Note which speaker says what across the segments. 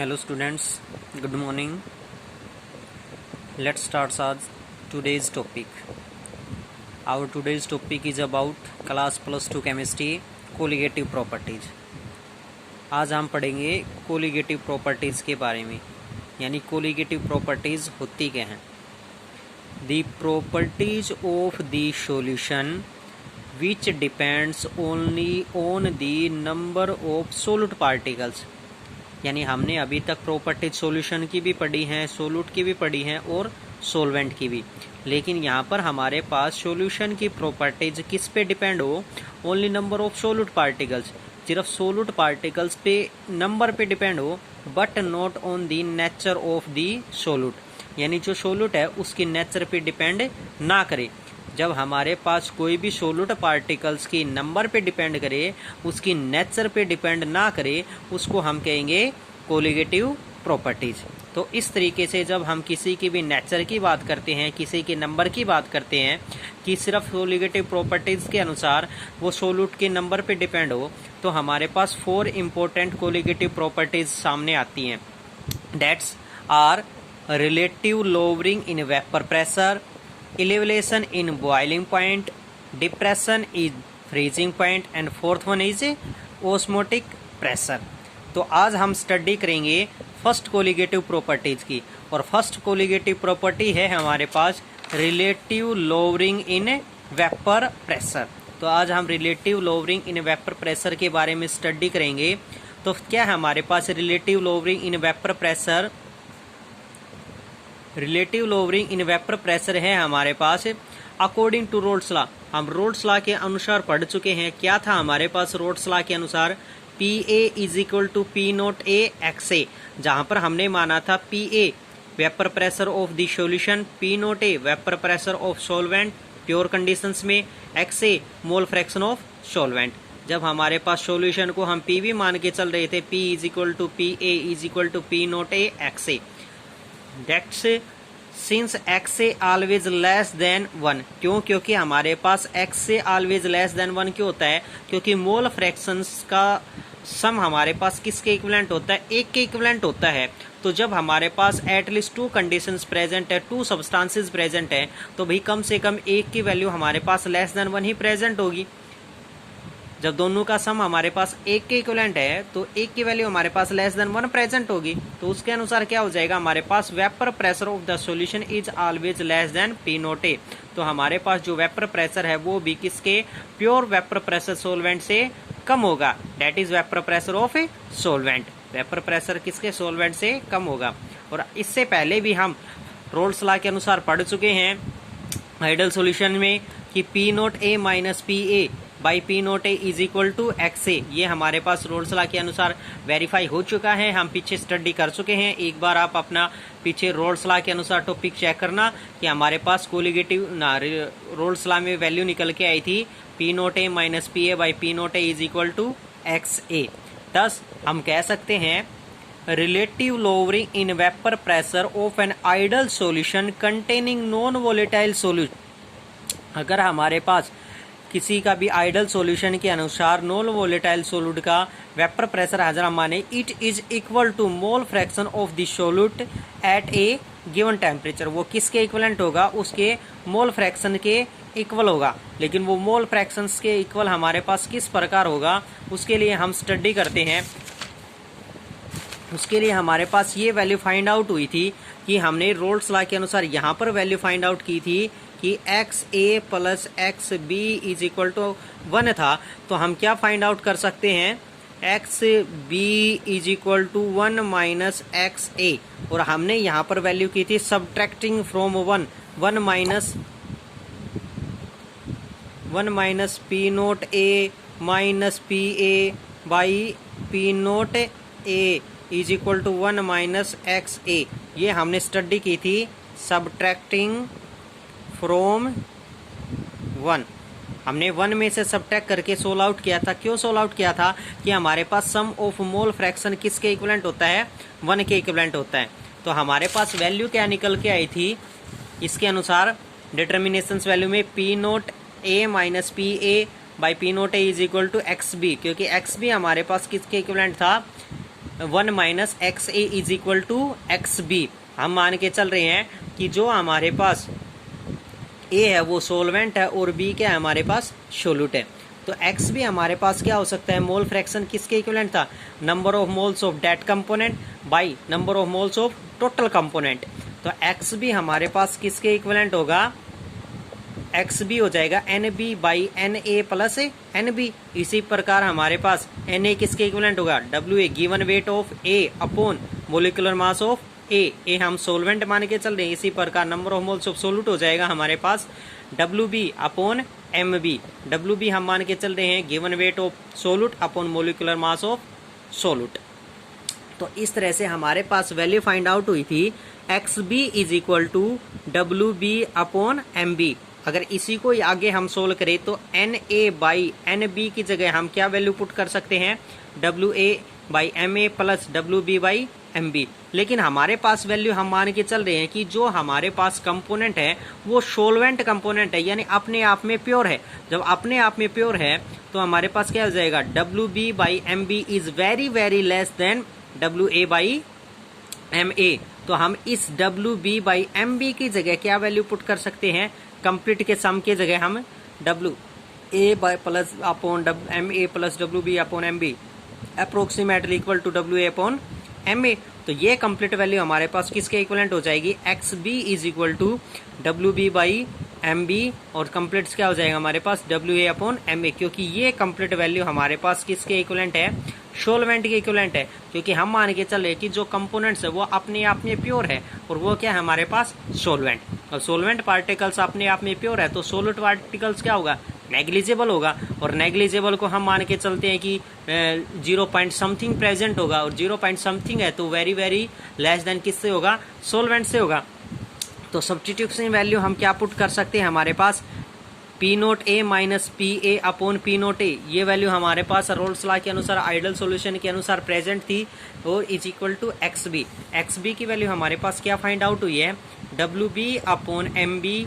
Speaker 1: Hello students, good morning. Let's start today's topic. Our today's topic is about class +2 chemistry colligative properties. आज हम पढ़ेंगे colligative properties के बारे में, यानी colligative properties होती क्या हैं. The properties of the solution which depends only on the number of solute particles. यानी हमने अभी तक प्रॉपर्टीज सॉल्यूशन की भी पढ़ी हैं, सोल्यूट की भी पढ़ी हैं और सॉल्वेंट की भी, लेकिन यहाँ पर हमारे पास सॉल्यूशन की प्रॉपर्टीज किस पे डिपेंड हो, only number of solute particles, सिर्फ सोल्यूट पार्टिकल्स पे नंबर पे डिपेंड हो, but not on the nature of the solute, यानी जो सोल्यूट है उसकी नेचर पे डिपेंड ना करे. जब हमारे पास कोई भी सोल्यूट पार्टिकल्स की नंबर पे डिपेंड करे, उसकी नेचर पे डिपेंड ना करे, उसको हम कहेंगे कोलिगेटिव प्रॉपर्टीज. तो इस तरीके से जब हम किसी की भी नेचर की बात करते हैं, किसी के नंबर की बात करते हैं कि सिर्फ कोलिगेटिव प्रॉपर्टीज के अनुसार वो सोल्यूट के नंबर पे डिपेंड हो, तो हमारे पास 4 इंपॉर्टेंट कोलिगेटिव प्रॉपर्टीज सामने आती हैं. That's are relative lowering in vapour pressure, elevation in boiling point, depression is freezing point and fourth one is osmotic pressure. तो आज हम स्टडी करेंगे फर्स्ट कोलिगेटिव प्रॉपर्टीज की, और फर्स्ट कोलिगेटिव प्रॉपर्टी है हमारे पास relative lowering in vapour pressure. तो आज हम relative lowering in vapour pressure के बारे में स्टडी करेंगे. तो क्या है हमारे पास relative lowering in vapour pressure? Relative lowering in vapour pressure है हमारे पास अकॉर्डिंग टू रोल्स लॉ. हम रोल्स लॉ के अनुसार पढ़ चुके हैं. क्या था हमारे पास रोल्स लॉ के अनुसार? P A is equal to P note A X A, जहां पर हमने माना था P A vapour pressure of the solution, P note A vapour pressure of solvent pure conditions में, X A mole fraction of solvent. जब हमारे पास solution को हम पी भी मान के चल रहे थे, P is equal to P A is equal to P note A X A. That's since x से always less than 1. क्यों? क्योंकि हमारे पास x से always less than 1 क्यों होता है? क्योंकि मोल फ्रैक्शंस का सम हमारे पास किसके इक्विवेलेंट होता है? एक के इक्विवेलेंट होता है. तो जब हमारे पास एटलीस्ट 2 कंडीशंस प्रेजेंट है, 2 सब्सटेंसेस प्रेजेंट है, तो भाई कम से कम एक की वैल्यू हमारे पास लेस देन 1 ही प्रेजेंट होगी. जब दोनों का सम हमारे पास एक के इक्विवेलेंट है, तो एक की वैल्यू हमारे पास लेस देन 1 प्रेजेंट होगी. तो उसके अनुसार क्या हो जाएगा, हमारे पास vapour pressure of the solution is always less than P note A. तो हमारे पास जो वेपर प्रेशर है वो भी किसके? प्योर वेपर प्रेशर सॉल्वेंट से कम होगा. That is vapour pressure of a solvent. Vapour pressure किसके? सॉल्वेंट से कम होगा. और इससे पहले भी हम रोल्स लॉ के अनुसार पढ़ चुके हैं आइडियल सॉल्यूशन में कि P note A minus P A by P note A is equal to X A. ये हमारे पास रोल्स लॉ के अनुसार वेरीफाई हो चुका है. हम पीछे स्टडी कर चुके हैं. एक बार आप अपना पीछे रोल्स लॉ के अनुसार टॉपिक चेक करना कि हमारे पास कोलिगेटिव रोल्स लॉ में वैल्यू निकल के आई थी P note A minus P A by P note A is equal to X A. Thus हम कह सकते हैं relative lowering in vapour pressure of an ideal solution containing non volatile solute. अगर हमारे पास किसी का भी आइडियल सॉल्यूशन के अनुसार नॉन वोलेटाइल सोल्यूट का वेपर प्रेशर हाजिर माने, it is equal to mole fraction of the solute at a given temperature. वो किसके इक्वलेंट होगा? उसके मोल फ्रैक्शन के इक्वल होगा. लेकिन वो मोल फ्रैक्शंस के इक्वल हमारे पास किस प्रकार होगा, उसके लिए हम स्टडी करते हैं. उसके लिए हमारे पास ये वैल्यू फाइंड आउट हुई थी कि हमने रोल्स लॉ के अनुसार यहाँ पर वैल्यू फाइंड आउट की थी कि X A plus X B is equal to 1 था. तो हम क्या फाइंड आउट कर सकते हैं? X B is equal to 1 minus X A. और हमने यहाँ पर वैल्यू की थी subtracting from 1 minus P note A minus P A by P note A is equal to 1 minus X A. ये हमने स्टडी की थी सब्ट्रैक्टिंग फ्रॉम 1. हमने 1 में से सब्ट्रैक्ट करके सोल्व आउट किया था. क्यों सोल्व आउट किया था? कि हमारे पास सम ऑफ मोल फ्रैक्शन किसके इक्विवेलेंट होता है? 1 के इक्विवेलेंट होता है. तो हमारे पास वैल्यू क्या निकल के आई थी इसके अनुसार डिटर्मिनेशंस वैल्यू में P note A minus P A by P note A is equal to X B. क्योंकि एक्स बी हमारे पास किसके इक्विवेलेंट था? 1 minus X A is equal to X B. हम मान के चल रहे हैं कि जो हमारे पास ए है वो सोलवेंट है और बी क्या है हमारे पास सोल्यूट है। तो एक्स भी हमारे पास क्या हो सकता है, मोल फ्रैक्शन किसके इक्विवेलेंट था, number of moles of that component by number of moles of total component. तो एक्स भी हमारे पास किसके इक्विवेलेंट होगा, एक्स बी हो जाएगा N B by N A plus N B. इसी प्रकार हमारे पास एन ए किसके इक्विवेलेंट होगा, W A given weight of A upon molecular mass of A हम सोलवेंट मान के चल रहे हैं। इसी प्रकार number of moles of solute हो जाएगा हमारे पास W B upon M B. W B हम मान के चल रहे हैं given weight of solute upon molecular mass of solute. तो इस तरह से हमारे पास वैल्यू फाइंड आउट हुई थी X B is equal to W B upon M B. अगर इसी को आगे हम सोल्व करें तो N A by N B की जगह हम क्या वैल्यू पुट कर सकते हैं, W A by M A plus W B by M B. लेकिन हमारे पास वैल्यू हम मान के चल रहे हैं कि जो हमारे पास कंपोनेंट है वो सोलवेंट कंपोनेंट है, यानी अपने आप में प्योर है। जब अपने आप में प्योर है तो हमारे पास क्या हो जाएगा, W B by M B is very very less than W A by M A. तो हम इस W B by M B की जगह क्या वैल्यू पुट कर सकते हैं, कंप्लीट के सम के जगह हम W A by plus upon M A plus W B upon M B approximately equal to W A upon M A. तो ये कंप्लीट वैल्यू हमारे पास किसके इक्विवेलेंट हो जाएगी, X B is equal to W B by M B और complete क्या हो जाएगा हमारे पास W A upon M A, क्योंकि ये कंप्लीट वैल्यू हमारे पास किसके इक्विवेलेंट है, सोलवेंट के इक्विवेलेंट है। क्योंकि हम मान के चल रहे कि जो कंपोनेंट्स है वो अपने आप में प्योर है और वो क्या है हमारे पास सोलवेंट। और सोलवेंट पार्टिकल्स अपने आप में प्योर है तो सोल्यूट पार्टिकल्स क्या होगा, नेग्लिजिबल होगा। और नेग्लिजिबल को हम मान के चलते हैं कि 0 पॉइंट समथिंग प्रेजेंट होगा और 0 पॉइंट समथिंग है तो वेरी वेरी लेस देन किससे होगा, सोलवेंट से होगा। तो सब्स्टिट्यूशन वैल्यू हम क्या पुट कर सकते हैं, हमारे पास P note A minus P A upon P note A, ये वैल्यू हमारे पास रोल्स लॉ के अनुसार आइडल सॉल्यूशन के अनुसार प्रेजेंट थी और is equal to X B. X B की वैल्यू हमारे पास क्या फाइंड आउट हुई है, W B upon M B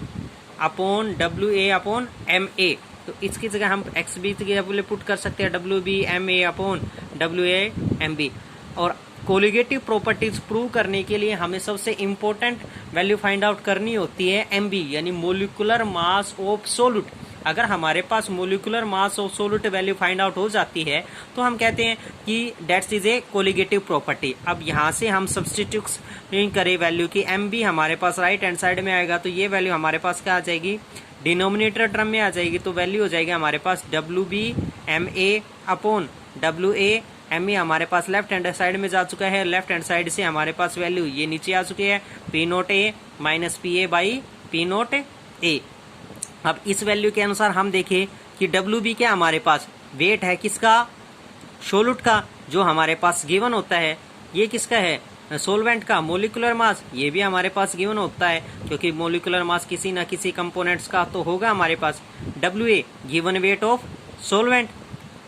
Speaker 1: upon W A upon M A. तो इसकी जगह हम एक्स बी की वैल्यू पुट कर सकते हैं W B M A upon W A M B. और कोलिगेटिव प्रॉपर्टीज प्रूव करने के लिए हमें सबसे इंपॉर्टेंट वैल्यू फाइंड आउट करनी होती है एम बी, यानी मोलिकुलर मास ऑफ सोल्यूट। अगर हमारे पास molecular mass of solute value find out हो जाती है तो हम कहते हैं कि that's is a colligative property. अब यहाँ से हम सब्स्टिट्यूट करें वैल्यू की, एम बी हमारे पास राइट हैंड साइड में आएगा तो ये वैल्यू हमारे पास क्या आ जाएगी, डिनोमिनेटर टर्म में आ जाएगी। तो वैल्यू हो जाएगी हमारे पास W B M A upon W A M A हमारे पास लेफ्ट हैंड साइड में जा चुका है। लेफ्ट हैंड साइड से हमारे पास वैल्यू ये नीचे आ चुकी है, P note A minus P A by P note A. अब इस वैल्यू के अनुसार हम देखें कि डब्ल्यू बी क्या हमारे पास वेट है किसका, सोल्यूट का, जो हमारे पास गिवन होता है। ये किसका है, सोलवेंट का। मोलिकुलर मास ये भी हमारे पास गिवन होता है क्योंकि मोलिकुलर मास किसी न किसी कंपोनेंट्स का तो होगा हमारे पास। W A given weight of solvent,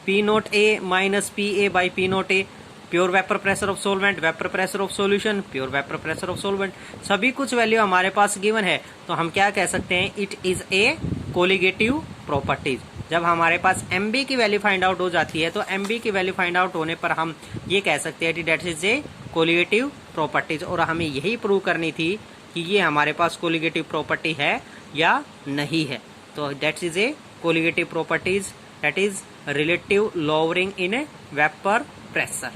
Speaker 1: P note A minus P A by P note A, pure vapour pressure of solvent, vapour pressure of solution, pure vapour pressure of solvent, सभी कुछ value हमारे पास given है। तो हम क्या कह सकते हैं, it is a colligative properties. जब हमारे पास एम बी की वैल्यू फाइंड आउट हो जाती है तो एम बी की वैल्यू फाइंड आउट होने पर हम ये कह सकते हैं कि that is a colligative properties. और हमें यही प्रूव करनी थी कि ये हमारे पास कोलिगेटिव प्रॉपर्टी है या नहीं है। तो that is a colligative properties, that is relative lowering in a vapor pressure।